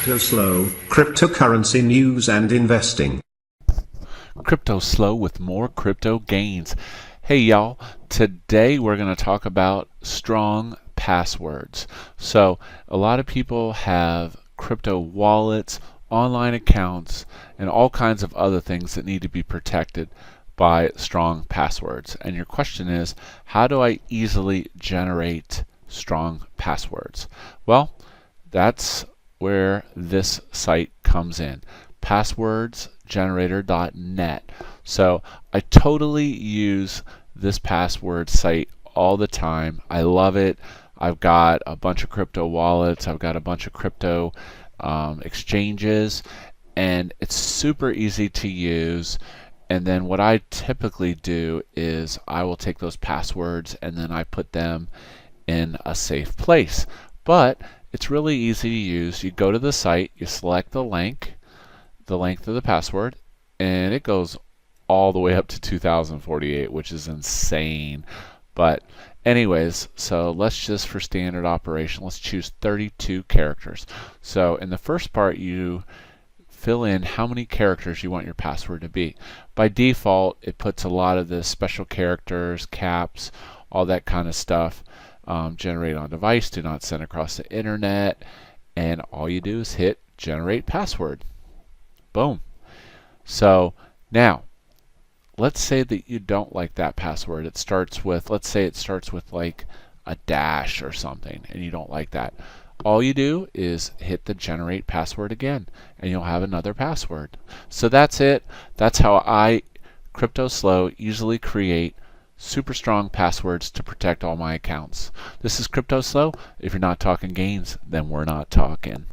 CryptoSLO, cryptocurrency news and investing. CryptoSLO with more crypto gains. Hey y'all, today we're going to talk about strong passwords. So a lot of people have crypto wallets, online accounts, and all kinds of other things that need to be protected by strong passwords. And your question is, how do I easily generate strong passwords? Well, that's where this site comes in, passwordsgenerator.net. So I totally use this password site all the time. I love it. I've got a bunch of crypto wallets, I've got a bunch of crypto exchanges, and it's super easy to use. And then what I typically do is I will take those passwords and then I put them in a safe place. But it's really easy to use. You go to the site, you select the length of the password, and it goes all the way up to 2048, which is insane. But anyways, so let's just, for standard operation, let's choose 32 characters. So in the first part, you fill in how many characters you want your password to be. By default, it puts a lot of the special characters, caps, all that kind of stuff. Generate on device, do not send across the internet, and all you do is hit generate password. Boom. So now let's say that you don't like that password. It starts with, let's say it starts with like a dash or something, and you don't like that. All you do is hit the generate password again, and you'll have another password. So that's it. That's how I, CryptoSLO, easily create super strong passwords to protect all my accounts. This is CryptoSLO. If you're not talking gains, then we're not talking.